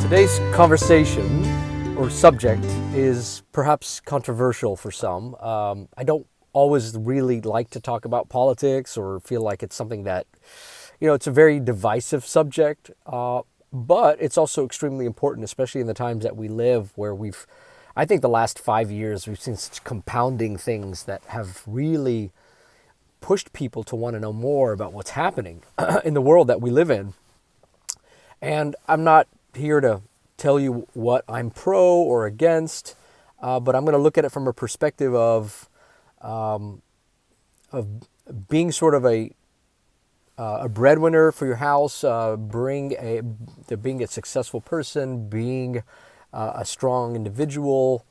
Today's conversation or subject is perhaps controversial for some. I don't always really like to talk about politics or feel like it's something that, it's a very divisive subject, but it's also extremely important, especially in the times that we live where I think the last 5 years, we've seen such compounding things that have really pushed people to want to know more about what's happening in the world that we live in. And I'm not here to tell you what I'm pro or against, but I'm going to look at it from a perspective of being sort of a breadwinner for your house, being a successful person, being a strong individual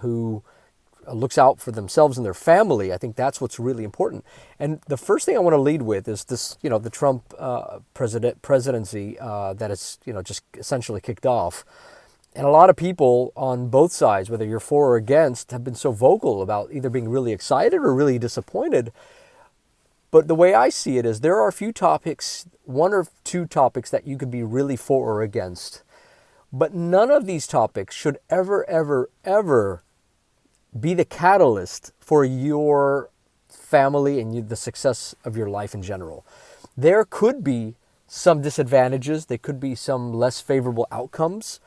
who looks out for themselves and their family. I think that's what's really important. And the first thing I want to lead with is this, the Trump presidency that is, just essentially kicked off. And a lot of people on both sides, whether you're for or against, have been so vocal about either being really excited or really disappointed. But the way I see it is there are a few topics, one or two topics that you could be really for or against. But none of these topics should ever, ever, ever be the catalyst for your family and the success of your life in general. There could be some disadvantages. There could be some less favorable outcomes,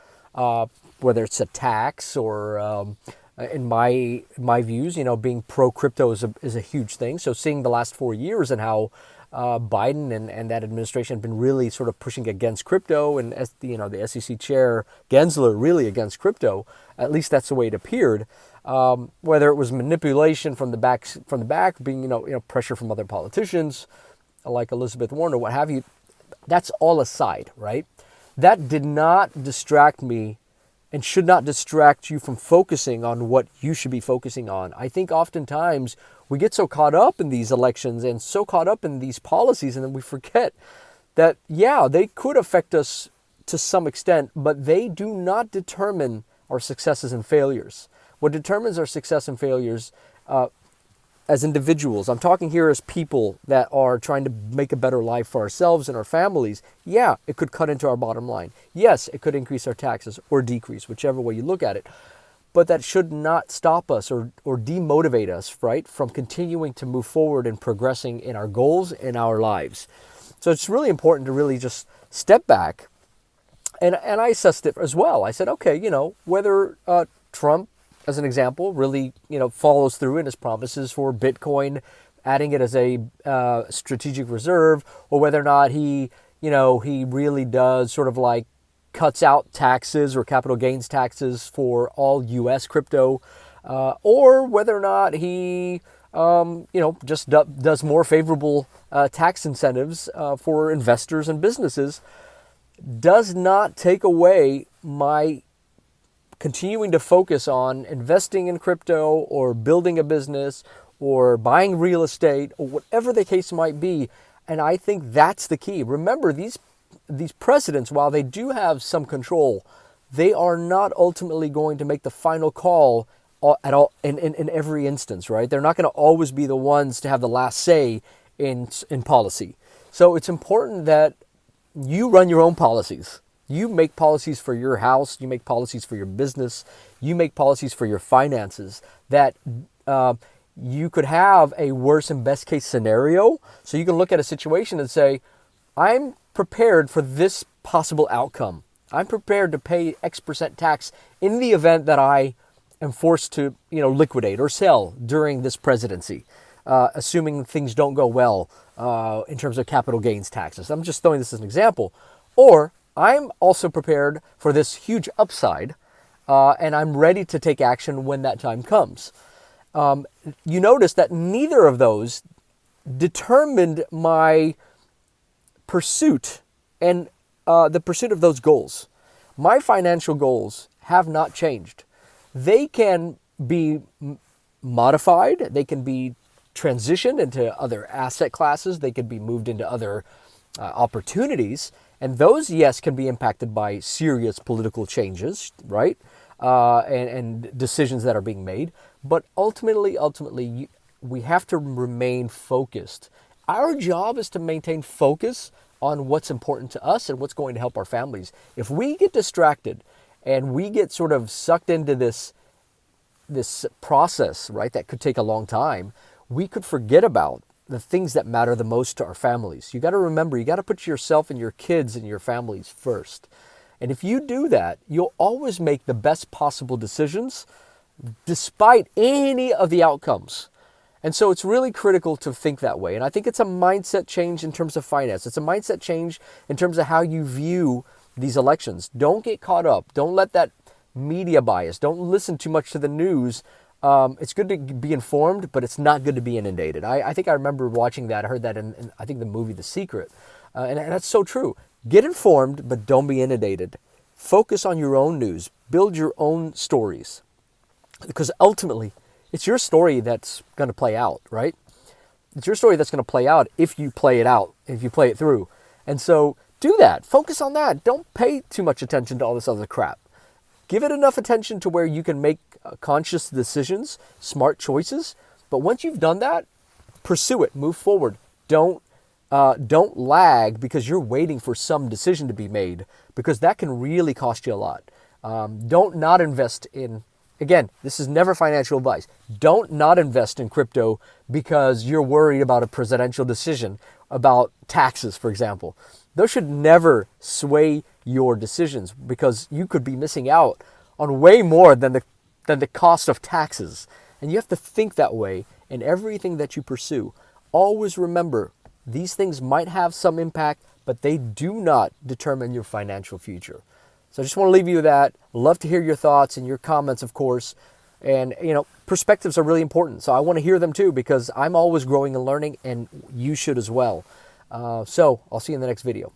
whether it's a tax or, in my views, being pro-crypto is a huge thing. So seeing the last 4 years and how Biden and that administration have been really sort of pushing against crypto, and the SEC chair Gensler really against crypto. At least that's the way it appeared. Whether it was manipulation from the back, being pressure from other politicians like Elizabeth Warren or what have you. That's all aside, right? That did not distract me and should not distract you from focusing on what you should be focusing on. I think oftentimes we get so caught up in these elections and so caught up in these policies, and then we forget that, they could affect us to some extent, but they do not determine our successes and failures. What determines our success and failures as individuals, I'm talking here as people that are trying to make a better life for ourselves and our families. Yeah, it could cut into our bottom line. Yes, it could increase our taxes or decrease, whichever way you look at it. But that should not stop us or demotivate us, right, from continuing to move forward and progressing in our goals in our lives. So it's really important to really just step back. And I assessed it as well. I said, okay, whether Trump, as an example, really, follows through in his promises for Bitcoin, adding it as a strategic reserve, or whether or not he really does sort of like cuts out taxes or capital gains taxes for all U.S. crypto, or whether or not he, just does more favorable tax incentives for investors and businesses, does not take away my continuing to focus on investing in crypto or building a business or buying real estate or whatever the case might be. And I think that's the key. Remember, these presidents, while they do have some control, they are not ultimately going to make the final call at all in every instance, right? They're not going to always be the ones to have the last say in policy. So it's important that you run your own policies. You make policies for your house, you make policies for your business, you make policies for your finances that you could have a worst and best case scenario. So you can look at a situation and say, I'm prepared for this possible outcome. I'm prepared to pay X% tax in the event that I am forced to, liquidate or sell during this presidency, assuming things don't go well in terms of capital gains taxes. I'm just throwing this as an example. Or I'm also prepared for this huge upside, and I'm ready to take action when that time comes. You notice that neither of those determined my pursuit and the pursuit of those goals. My financial goals have not changed. They can be modified. They can be transitioned into other asset classes. They could be moved into other opportunities. And those, yes, can be impacted by serious political changes, right? And decisions that are being made. But ultimately, we have to remain focused. Our job is to maintain focus on what's important to us and what's going to help our families. If we get distracted and we get sort of sucked into this process, right, that could take a long time, we could forget about the things that matter the most to our families. You got to remember, you got to put yourself and your kids and your families first. And if you do that, you'll always make the best possible decisions despite any of the outcomes. And so it's really critical to think that way. And I think it's a mindset change in terms of finance. It's a mindset change in terms of how you view these elections. Don't get caught up. Don't let that media bias. Don't listen too much to the news. It's good to be informed, but it's not good to be inundated. I think I remember watching that. I heard that in I think the movie The Secret. And that's so true. Get informed, but don't be inundated. Focus on your own news. Build your own stories. Because ultimately, it's your story that's going to play out, right? It's your story that's going to play out if you play it out, if you play it through. And so do that. Focus on that. Don't pay too much attention to all this other crap. Give it enough attention to where you can make conscious decisions, smart choices. But once you've done that, pursue it. Move forward. Don't lag because you're waiting for some decision to be made, because that can really cost you a lot. Don't not invest in, again, this is never financial advice. Don't not invest in crypto because you're worried about a presidential decision about taxes, for example. Those should never sway your decisions, because you could be missing out on way more than the cost of taxes. And you have to think that way in everything that you pursue. Always remember, these things might have some impact, but they do not determine your financial future. So I just want to leave you with that. Love to hear your thoughts and your comments, of course. And, perspectives are really important. So I want to hear them too, because I'm always growing and learning, and you should as well. So I'll see you in the next video.